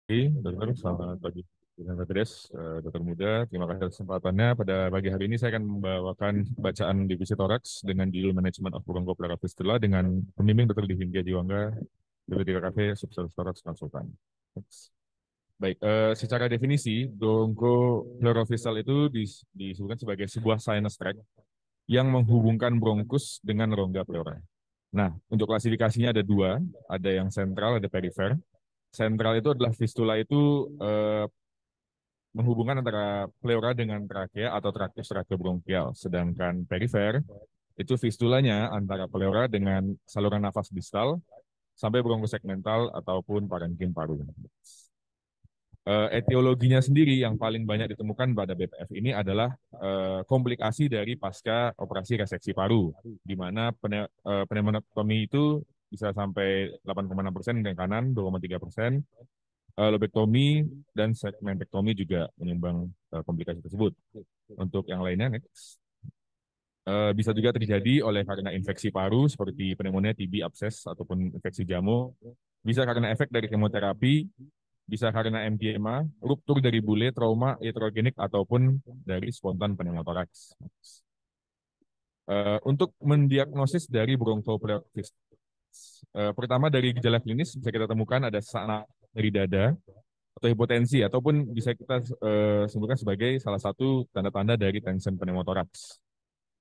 Dokter, selamat pagi. Terima kasih, Dokter Muda. Terima kasih atas kesempatannya. Pada pagi hari ini saya akan membawakan bacaan divisi toraks dengan judul Management of Bronchopleura Fistula dengan pembimbing Dr. Divindya Jiwangga, DPTKKV, Subspesialis Toraks Konsultan. Baik, secara definisi, bronchopleurovisal itu disebutkan sebagai sebuah sinus tract yang menghubungkan bronkus dengan rongga pleura. Nah, untuk klasifikasinya ada dua, ada yang sentral, ada perifer. Sentral itu adalah fistula itu menghubungkan antara pleura dengan trakea atau traktus trakeobronchial. Sedangkan perifer itu fistulanya antara pleura dengan saluran nafas distal sampai bronchosegmental ataupun parenkim paru. Etiologinya sendiri yang paling banyak ditemukan pada BPF ini adalah komplikasi dari pasca operasi reseksi paru, di mana pneumonektomi itu bisa sampai 8,6% yang kanan, 2,3%, lobektomi dan segmentektomi juga menyumbang komplikasi tersebut. Untuk yang lainnya, next. Bisa juga terjadi oleh karena infeksi paru seperti pneumonia, TB, abses, ataupun infeksi JAMO. Bisa karena efek dari kemoterapi, bisa karena emphysema, ruptur dari bule, trauma iatrogenik, ataupun dari spontan pneumotoraks. Untuk mendiagnosis dari bronchopleuritis, pertama dari gejala klinis bisa kita temukan ada sesak dari dada atau hipotensi, ataupun bisa kita sebutkan sebagai salah satu tanda-tanda dari tension pneumotoraks.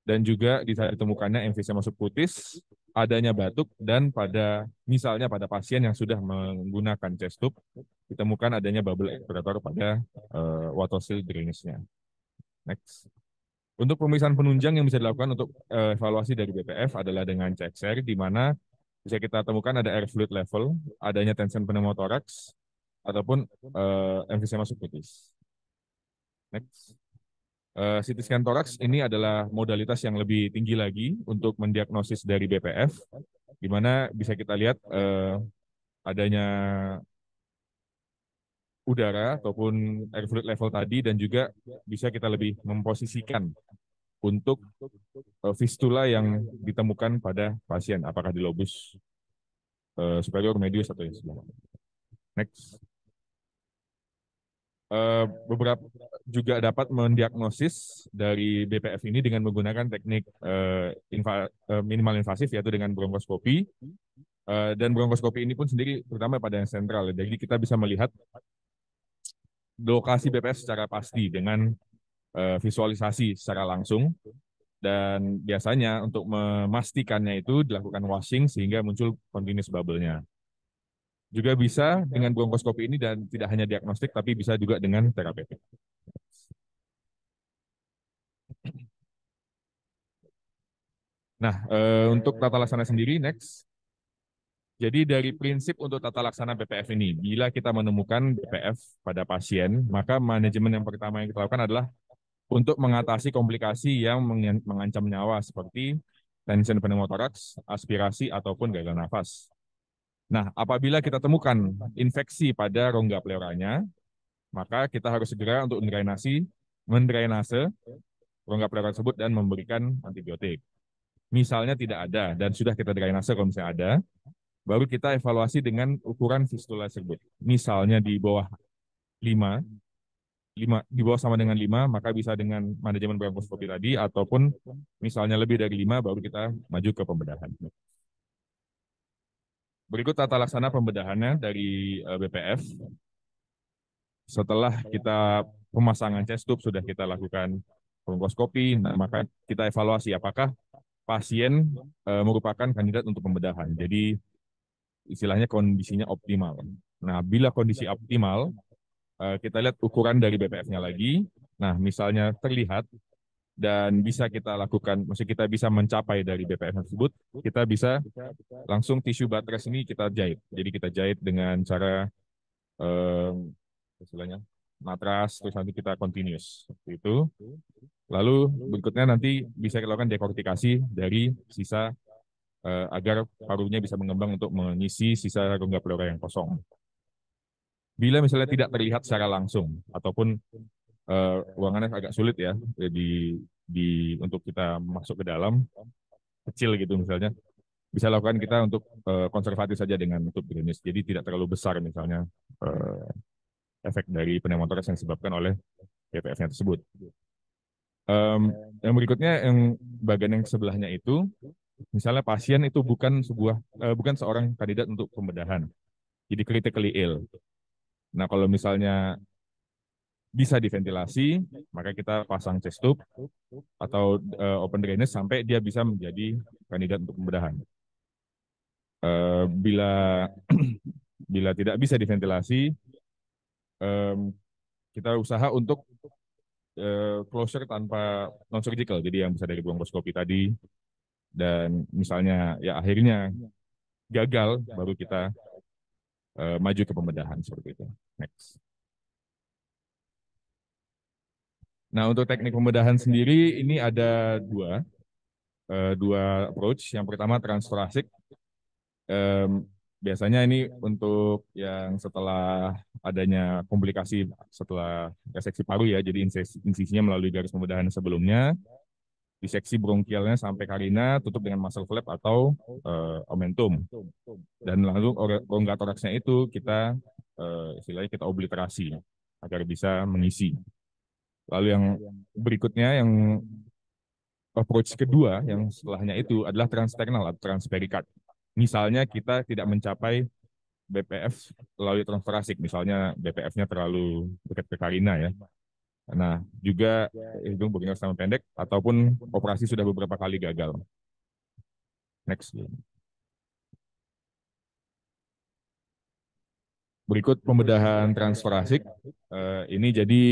Dan juga bisa ditemukannya emfisema subkutis, adanya batuk, dan misalnya pada pasien yang sudah menggunakan chest tube, ditemukan adanya bubble expirator pada watosil drainage-nya. Next. Untuk pemeriksaan penunjang yang bisa dilakukan untuk evaluasi dari BPF adalah dengan cek seri, di mana bisa kita temukan ada air fluid level, adanya tension pneumotoraks, ataupun emfisema subkutis. Next. CT scan toraks ini adalah modalitas yang lebih tinggi lagi untuk mendiagnosis dari BPF, di mana bisa kita lihat adanya udara ataupun air fluid level tadi, dan juga bisa kita lebih memposisikan untuk fistula yang ditemukan pada pasien, apakah di lobus superior, medius, atau yang sebelah. Next. Beberapa juga dapat mendiagnosis dari BPF ini dengan menggunakan teknik minimal invasif, yaitu dengan bronkoskopi. Dan bronkoskopi ini pun sendiri terutama pada yang sentral. Jadi kita bisa melihat lokasi BPF secara pasti dengan visualisasi secara langsung. Dan biasanya untuk memastikannya itu dilakukan washing sehingga muncul continuous bubble-nya. Juga bisa dengan bronkoskopi ini, dan tidak hanya diagnostik tapi bisa juga dengan terapeutik. Nah, untuk tata laksana sendiri, next. Jadi dari prinsip untuk tata laksana BPF ini, bila kita menemukan BPF pada pasien, maka manajemen yang pertama yang kita lakukan adalah untuk mengatasi komplikasi yang mengancam nyawa seperti tension pneumotoraks, aspirasi, ataupun gagal nafas. Nah, apabila kita temukan infeksi pada rongga pleuranya, maka kita harus segera untuk mendrainase rongga pleura tersebut dan memberikan antibiotik. Misalnya tidak ada dan sudah kita drainase, kalau misalnya ada, baru kita evaluasi dengan ukuran fistula tersebut. Misalnya di bawah 5, di bawah sama dengan 5, maka bisa dengan manajemen bronkoskopi tadi, ataupun misalnya lebih dari 5, baru kita maju ke pembedahan. Berikut tata laksana pembedahannya dari BPF. Setelah kita pemasangan chest tube, sudah kita lakukan bronkoskopi, nah, maka kita evaluasi apakah pasien merupakan kandidat untuk pembedahan. Jadi istilahnya kondisinya optimal. Nah, bila kondisi optimal, kita lihat ukuran dari BPF-nya lagi. Nah, misalnya terlihat dan bisa kita lakukan, maksudnya kita bisa mencapai dari BPF tersebut, kita bisa langsung tisu buttress ini kita jahit. Jadi kita jahit dengan cara istilahnya matras, terus nanti kita continuous seperti itu. Lalu berikutnya nanti bisa kita lakukan dekortikasi dari sisa agar parunya bisa mengembang untuk mengisi sisa rongga pleura yang kosong. Bila misalnya tidak terlihat secara langsung ataupun ruangannya agak sulit ya untuk kita masuk ke dalam, kecil gitu misalnya, bisa lakukan kita untuk konservatif saja dengan tutup drainase. Jadi tidak terlalu besar misalnya efek dari pneumotoraks yang disebabkan oleh BPF-nya tersebut. Yang berikutnya, yang bagian yang sebelahnya itu, misalnya pasien itu bukan seorang kandidat untuk pembedahan, jadi critically ill. Nah, kalau misalnya bisa diventilasi, maka kita pasang chest tube atau open drainage sampai dia bisa menjadi kandidat untuk pembedahan. Bila bila tidak bisa diventilasi, kita usaha untuk closure tanpa non surgical, jadi yang bisa dari bronkoskopi tadi, dan misalnya ya akhirnya gagal, baru kita maju ke pembedahan seperti itu. Next. Nah, untuk teknik pembedahan sendiri ini ada dua approach. Yang pertama transthoracic. Biasanya ini untuk yang setelah adanya komplikasi setelah reseksi paru ya, jadi insisinya melalui garis pembedahan sebelumnya, diseksi bronkialnya sampai karina, tutup dengan muscle flap atau omentum, dan lalu rongga toraksnya itu kita istilahnya kita obliterasi agar bisa mengisi. Lalu yang berikutnya, yang approach kedua yang setelahnya itu adalah transternal atau transperikard. Misalnya kita tidak mencapai BPF melalui transthoracic, misalnya BPF-nya terlalu dekat ke karina ya. Nah, juga hidung bernapas sama pendek ataupun operasi sudah beberapa kali gagal. Next. Berikut pembedahan transthoracic. Ini jadi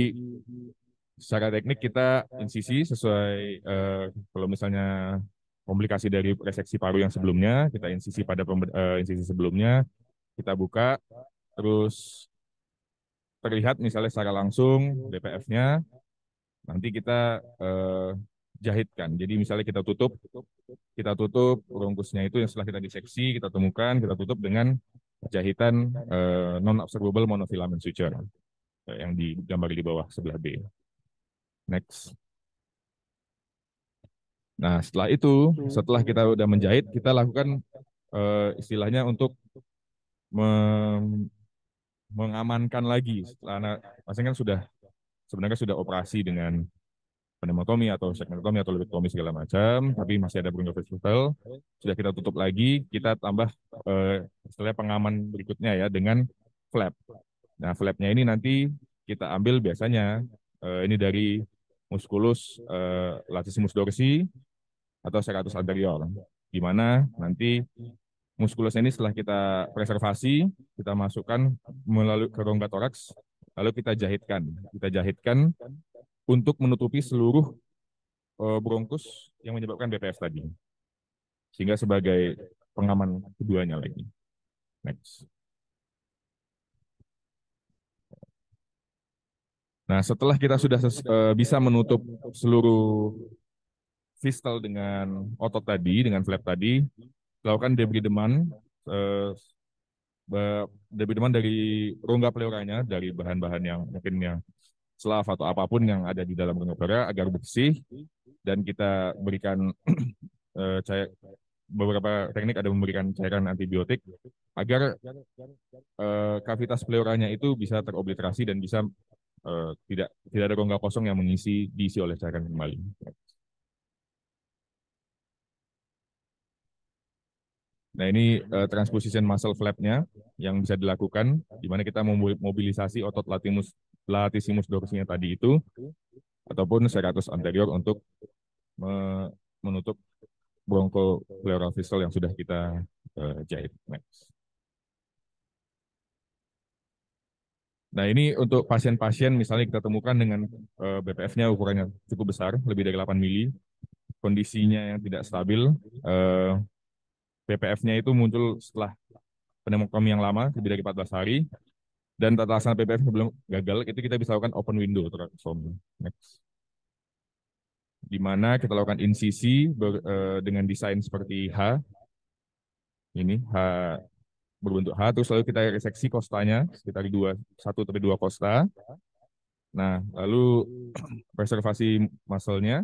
secara teknik kita insisi sesuai kalau misalnya komplikasi dari reseksi paru yang sebelumnya, kita insisi pada insisi sebelumnya, kita buka, terus terlihat misalnya secara langsung BPF-nya, nanti kita jahitkan. Jadi misalnya kita tutup bronkusnya itu yang setelah kita diseksi, kita temukan, kita tutup dengan jahitan non-absorbable monofilament suture yang digambar di bawah sebelah B. Next. Nah, setelah kita udah menjahit, kita lakukan istilahnya untuk mengamankan lagi. Maksudnya kan sebenarnya sudah operasi dengan pneumotomi atau segmentomi atau lobektomi segala macam, tapi masih ada bronchofestual, sudah kita tutup lagi, kita tambah istilahnya pengaman berikutnya ya dengan flap. Nah, flapnya ini nanti kita ambil biasanya ini dari musculus latissimus dorsi atau serratus anterior, di mana nanti muskulusnya ini setelah kita preservasi, kita masukkan melalui ke rongga toraks, lalu kita jahitkan untuk menutupi seluruh bronkus yang menyebabkan BPF tadi, sehingga sebagai pengaman keduanya lagi. Next. Nah, setelah kita sudah bisa menutup seluruh fistel dengan otot tadi, dengan flap tadi, lakukan debrideman, dari rongga pleuranya, dari bahan-bahan yang mungkin yang selaf atau apapun yang ada di dalam rongga pleura agar bersih, dan kita berikan beberapa teknik ada memberikan cairan antibiotik agar kavitas pleuranya itu bisa terobliterasi dan bisa tidak ada rongga kosong yang diisi oleh cairan kembali. Nah, ini transposition muscle flap-nya yang bisa dilakukan, di mana kita memobilisasi otot latissimus dorsinya tadi itu, ataupun serratus anterior untuk menutup bronchopleural fistel yang sudah kita jahit. Next. Nah, ini untuk pasien-pasien misalnya kita temukan dengan BPF-nya ukurannya cukup besar, lebih dari 8 mili, kondisinya yang tidak stabil, BPF-nya itu muncul setelah pneumotomi yang lama, lebih dari 14 hari, dan tata laksana BPF belum gagal, itu kita bisa lakukan open window thoracostomy. Next. Di mana kita lakukan insisi dengan desain seperti H, ini H berbentuk H, terus lalu kita reseksi kostanya sekitar 1-2 kosta. Nah, lalu preservasi muscle-nya,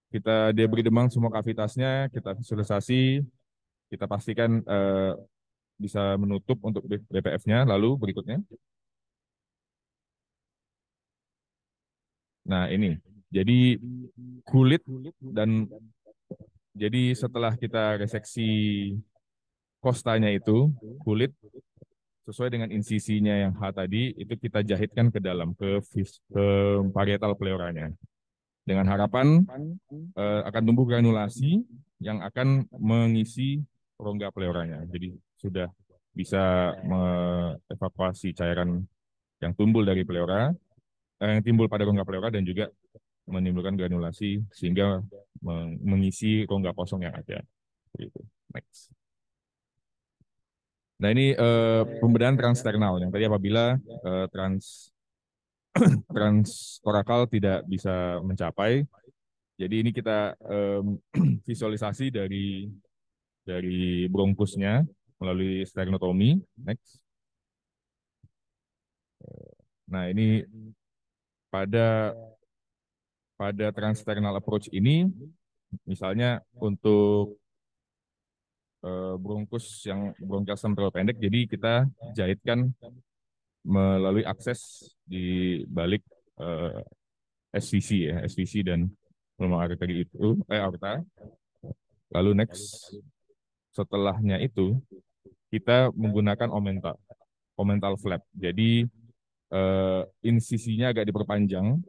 kita debridement semua kavitasnya, kita visualisasi, kita pastikan bisa menutup untuk BPF-nya. Lalu berikutnya. Nah, ini. Jadi kulit dan jadi setelah kita reseksi kostanya itu, kulit sesuai dengan insisinya yang H tadi, itu kita jahitkan ke dalam, ke parietal pleuranya. Dengan harapan akan tumbuh granulasi yang akan mengisi rongga pleuranya. Jadi sudah bisa mengevakuasi cairan yang timbul dari pleura, yang timbul pada rongga pleura dan juga menimbulkan granulasi sehingga mengisi rongga kosong yang ada. Gitu. Next. Nah ini pembedahan transternal yang tadi apabila transtorakal tidak bisa mencapai. Jadi ini kita visualisasi dari bronkusnya melalui sternotomi. Next. Nah ini pada transternal approach ini, misalnya untuk bronkus yang bronchial stem terlalu pendek, jadi kita jahitkan melalui akses di balik SVC ya, SVC dan gelombang arteri itu, aorta. Lalu next, setelahnya itu kita menggunakan omental flap. Jadi insisinya agak diperpanjang,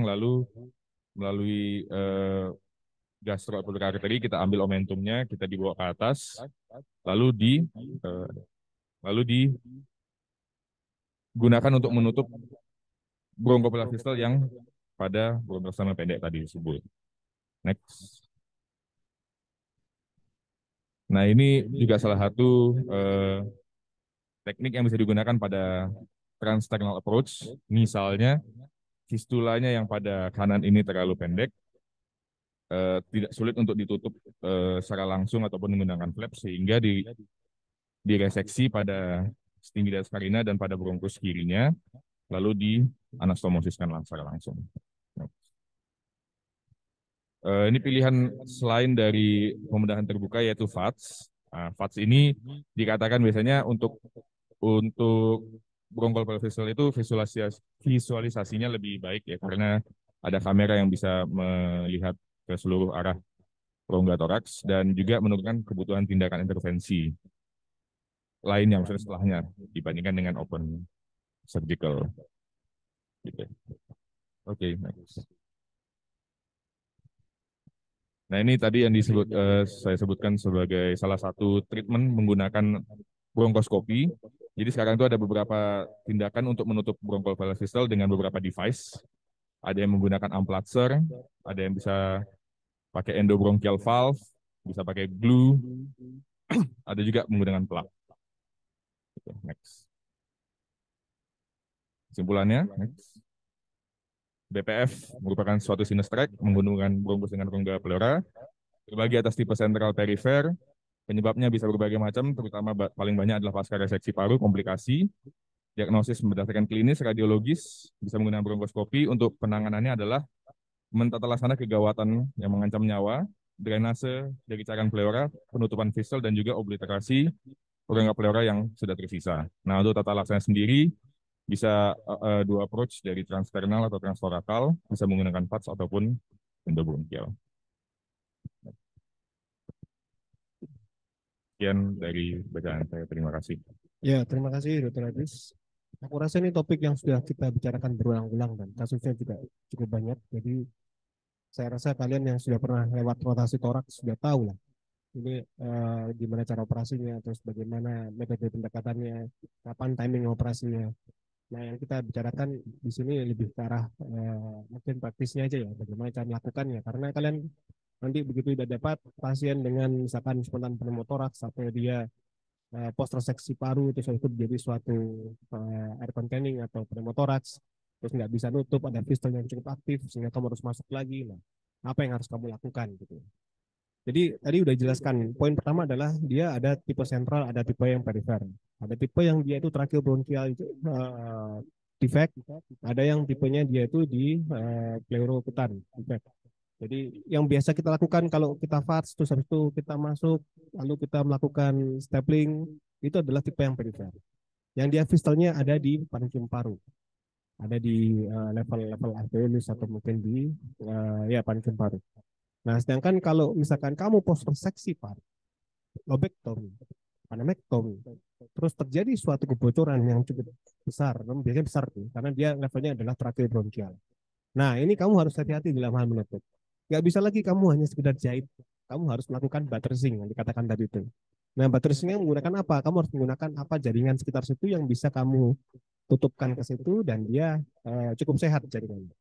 lalu melalui gastroepidura arteri kita ambil omentumnya, kita dibawa ke atas, lalu digunakan untuk menutup bronchopelvic yang pada bronchostom pendek tadi disebut. Next. Nah ini juga salah satu teknik yang bisa digunakan pada transternal approach. Misalnya fistulanya yang pada kanan ini terlalu pendek, tidak sulit untuk ditutup secara langsung ataupun menggunakan flap sehingga direseksi pada stingidas carina dan pada bronkus kirinya lalu dianastomosiskan secara langsung. Ini pilihan selain dari pembedahan terbuka yaitu VATS. Nah, VATS ini dikatakan biasanya untuk bronchopelvic itu visualisasinya lebih baik ya karena ada kamera yang bisa melihat ke seluruh arah rongga toraks dan juga menurunkan kebutuhan tindakan intervensi lainnya maksudnya setelahnya dibandingkan dengan open surgical. Gitu. Oke, next. Nah ini tadi yang saya sebutkan sebagai salah satu treatment menggunakan bronkoskopi. Jadi sekarang itu ada beberapa tindakan untuk menutup bronchopelvic dengan beberapa device. Ada yang menggunakan amplatzer, ada yang bisa pakai endobronchial valve, bisa pakai glue, ada juga menggunakan plug. Next. Kesimpulannya, next. BPF merupakan suatu sinus tract menghubungkan bronkus dengan rongga pleura, terbagi atas tipe sentral perifer. Penyebabnya bisa berbagai macam, terutama paling banyak adalah pasca reseksi paru, komplikasi. Diagnosis berdasarkan klinis, radiologis, bisa menggunakan bronkoskopi. Untuk penanganannya adalah mentata laksana kegawatan yang mengancam nyawa, drainase dari cairan pleura, penutupan fistel, dan juga obliterasi rongga pleura yang sudah tersisa. Nah, untuk tata laksana sendiri, bisa dua approach dari transternal atau transtorakal, bisa menggunakan VATS ataupun endobronchial. Sekian dari bacaan saya. Terima kasih. Ya, terima kasih Dr. Adis. Aku rasa ini topik yang sudah kita bicarakan berulang-ulang dan kasusnya juga cukup banyak. Jadi saya rasa kalian yang sudah pernah lewat rotasi toraks sudah tahu lah ini gimana cara operasinya, terus bagaimana metode pendekatannya, kapan timing operasinya. Nah, yang kita bicarakan di sini lebih ke arah mungkin praktisnya aja ya, bagaimana cara melakukannya. Karena kalian nanti begitu sudah dapat pasien dengan misalkan spontan pneumotoraks atau dia post reseksi paru terus itu menjadi suatu air containing atau pneumotoraks terus nggak bisa nutup, ada pistol yang cukup aktif sehingga kamu harus masuk lagi. Nah, apa yang harus kamu lakukan gitu. Jadi tadi udah jelaskan, poin pertama adalah dia ada tipe sentral, ada tipe yang perifer. Ada tipe yang dia itu tracheobronchial itu defect, ada yang tipenya dia itu di pleurokutan defect. Jadi yang biasa kita lakukan kalau kita VATS, terus habis itu kita masuk, lalu kita melakukan stapling, itu adalah tipe yang perifer. Yang dia fistalnya ada di parenkim paru, ada di level-level alveolus atau mungkin di ya parenkim paru. Nah, sedangkan kalau misalkan kamu post reseksi paru, lobektomi, anemektomi, terus terjadi suatu kebocoran yang cukup besar, biasanya besar tuh, karena dia levelnya adalah tracheobronchial. Nah, ini kamu harus hati-hati dalam hal menutup. Nggak bisa lagi kamu hanya sekedar jahit. Kamu harus melakukan buttressing yang dikatakan tadi itu. Nah, buttressingnya menggunakan apa? Kamu harus menggunakan apa jaringan sekitar situ yang bisa kamu tutupkan ke situ dan dia cukup sehat jaringannya.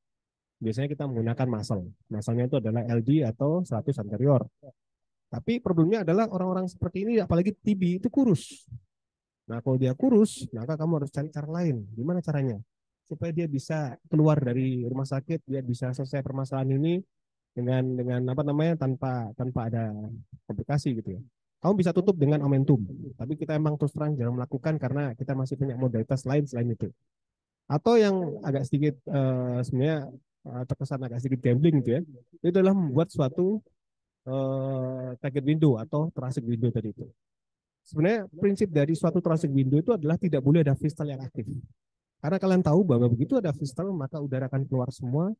Biasanya kita menggunakan muscle. Muscle-nya itu adalah LD atau 100 anterior. Tapi problemnya adalah orang-orang seperti ini, apalagi TB, itu kurus. Nah, kalau dia kurus, maka kamu harus cari cara lain. Gimana caranya? Supaya dia bisa keluar dari rumah sakit, dia bisa selesai permasalahan ini dengan apa namanya tanpa tanpa ada komplikasi gitu ya. Kamu bisa tutup dengan momentum, tapi kita emang terus terang jarang melakukan karena kita masih punya modalitas lain selain itu. Atau yang agak sedikit sebenarnya terkesan agak sedikit gambling gitu ya, itu adalah membuat suatu target window atau thoracic window tadi itu. Sebenarnya prinsip dari suatu thoracic window itu adalah tidak boleh ada fistal yang aktif. Karena kalian tahu bahwa begitu ada fistal maka udara akan keluar semua,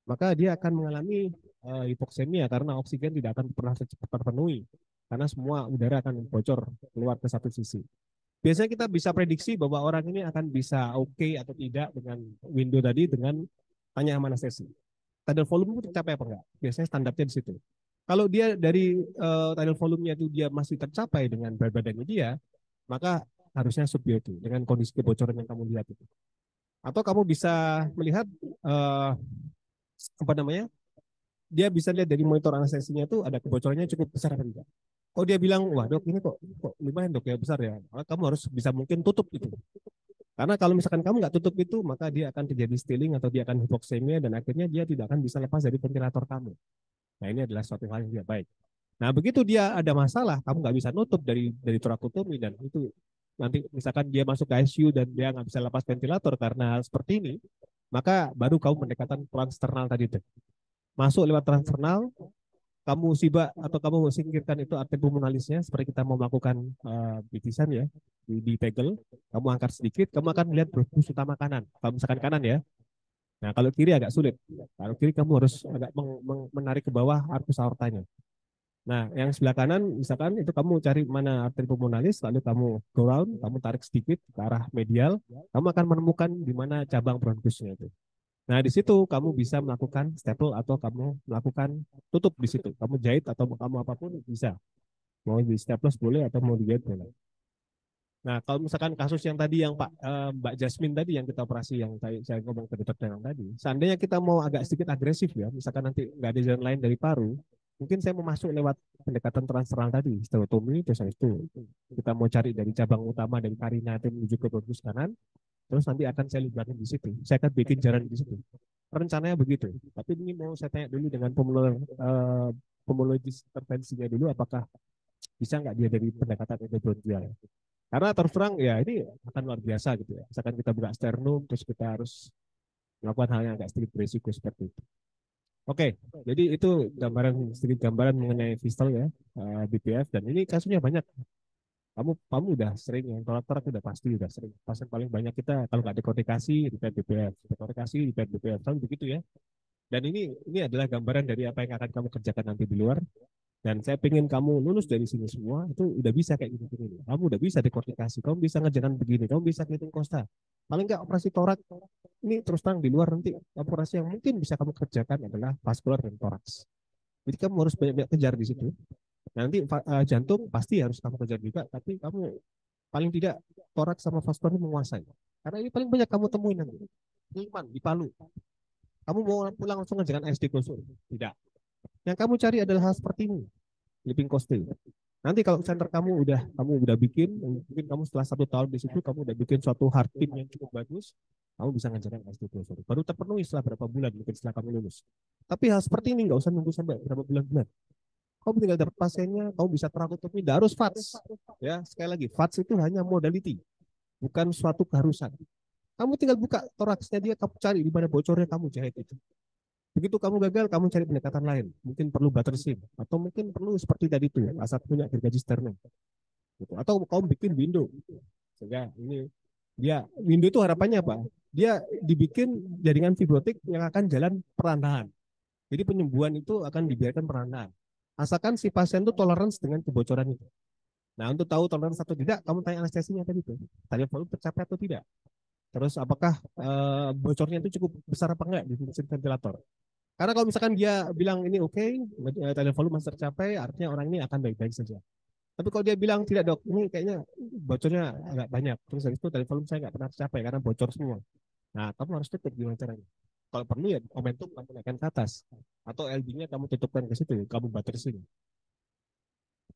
maka dia akan mengalami hipoksemia karena oksigen tidak akan pernah cepat terpenuhi karena semua udara akan bocor keluar ke satu sisi. Biasanya kita bisa prediksi bahwa orang ini akan bisa oke atau tidak dengan window tadi dengan tanya sama anestesi. Tidal volume itu tercapai apa enggak? Biasanya standarnya di situ. Kalau dia dari tidal volume-nya itu dia masih tercapai dengan berat badannya dia, maka harusnya subiotu dengan kondisi kebocoran yang kamu lihat itu. Atau kamu bisa melihat apa namanya? Dia bisa lihat dari monitor anestesinya itu ada kebocorannya cukup besar apa enggak. Oh dia bilang, wah dok ini kok lumayan dok ya besar ya. Maka kamu harus bisa mungkin tutup itu. Karena kalau misalkan kamu nggak tutup itu, maka dia akan terjadi stealing atau dia akan hipoksemia dan akhirnya dia tidak akan bisa lepas dari ventilator kamu. Nah ini adalah suatu hal yang tidak baik. Nah begitu dia ada masalah, kamu nggak bisa nutup dari torakotomi dan itu nanti misalkan dia masuk ke ICU dan dia nggak bisa lepas ventilator karena hal seperti ini, maka baru kamu pendekatan transternal tadi itu. Masuk lewat transternal, kamu sibak atau kamu singkirkan itu arteri pulmonalisnya seperti kita mau melakukan bitisan ya di pegel, kamu angkat sedikit, kamu akan melihat bronkus utama kanan. Kalau misalkan kanan ya, nah kalau kiri agak sulit. Kalau kiri kamu harus agak menarik ke bawah arkus aortanya. Nah, yang sebelah kanan, misalkan itu kamu cari mana arteri pulmonalis, lalu kamu go round, kamu tarik sedikit ke arah medial, kamu akan menemukan di mana cabang bronkusnya itu. Nah, di situ kamu bisa melakukan staple atau kamu melakukan tutup di situ. Kamu jahit atau kamu apapun bisa. Mau di staples boleh atau mau dijahit boleh. Nah, kalau misalkan kasus yang tadi yang Mbak Jasmine tadi yang kita operasi yang saya ngomong ke dokter yang tadi, seandainya kita mau agak sedikit agresif ya, misalkan nanti nggak ada jalan lain dari paru, mungkin saya mau masuk lewat pendekatan transferal tadi, stereotomi, terus itu kita mau cari dari cabang utama dari karina menuju ke bronkus kanan, terus nanti akan saya libatkan di situ. Saya akan bikin jalan di situ. Rencananya begitu. Tapi ini mau saya tanya dulu dengan pemologis intervensinya dulu, apakah bisa nggak dia dari pendekatan endobronchial. Karena terus terang ya ini akan luar biasa gitu ya. Misalkan kita buka sternum, terus kita harus melakukan hal yang agak sedikit berisiko seperti itu. Oke, jadi itu sedikit gambaran mengenai fistal ya, BPF, dan ini kasusnya banyak. Kamu udah sering yang torak udah pasti udah sering. Pasien paling banyak kita kalau nggak dekortikasi di BPF, dekortikasi di BPF, selalu begitu ya. Dan ini adalah gambaran dari apa yang akan kamu kerjakan nanti di luar. Dan saya pengen kamu lulus dari sini semua, itu udah bisa kayak gini-gini. Kamu udah bisa dekortikasi, kamu bisa ngerjakan begini, kamu bisa ngitung kosta. Paling nggak operasi torak, ini terus terang di luar nanti operasi yang mungkin bisa kamu kerjakan adalah vaskular dan toraks. Jadi kamu harus banyak-banyak kejar di situ. Nanti jantung pasti harus kamu kejar juga, tapi kamu paling tidak toraks sama vaskular ini menguasai. Karena ini paling banyak kamu temuin nanti. Iman di Palu. Kamu mau pulang langsung ngerjakan SD kosong? Tidak. Yang kamu cari adalah hal seperti ini, living costing. Nanti kalau center kamu udah bikin, mungkin kamu setelah 1 tahun di situ kamu udah bikin suatu hard team yang cukup bagus, kamu bisa ngajarin SD closure. Baru terpenuhi setelah berapa bulan mungkin setelah kamu lulus. Tapi hal seperti ini nggak usah nunggu sampai berapa bulan-bulan. Kamu tinggal dapat pasiennya, kamu bisa terakotomi, tidak harus VATS. Ya, sekali lagi, VATS itu hanya modality, bukan suatu keharusan. Kamu tinggal buka toraksnya dia, kamu cari di mana bocornya, kamu jahit itu. Begitu kamu gagal, kamu cari pendekatan lain. Mungkin perlu butter sim, atau mungkin perlu seperti tadi itu ya, asal punya gergaji sterling. Gitu. Atau kamu bikin window. Sehingga ini dia window itu harapannya apa? Dia dibikin jaringan fibrotik yang akan jalan perlahan. Jadi penyembuhan itu akan dibiarkan perlahan. Asalkan si pasien itu tolerance dengan kebocoran itu. Nah, untuk tahu toleransi atau tidak, kamu tanya anestesinya tadi tuh. Tadi volume tercapai atau tidak. Terus apakah bocornya itu cukup besar apa enggak di mesin ventilator. Karena kalau misalkan dia bilang ini oke, tadi volume masih tercapai, artinya orang ini akan baik-baik saja. Tapi kalau dia bilang tidak dok, ini kayaknya bocornya agak banyak. Terus habis itu tadi volume saya nggak pernah tercapai karena bocor semua. Nah, kamu harus tutup gimana caranya? Kalau perlu ya momentum kamu naikkan ke atas. Atau LB-nya kamu tutupkan ke situ, kamu batasin.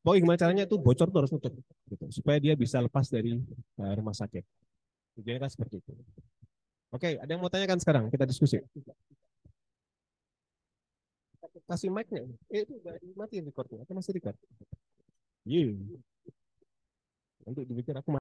Pokoknya gimana caranya tuh bocor tuh harus tutup. Gitu, supaya dia bisa lepas dari rumah sakit. Jadi kan seperti itu. Oke, ada yang mau tanyakan sekarang? Kita diskusi. Kasih mic-nya. Itu udah mati recordnya. Atau masih record? Iya. Nanti dipikir aku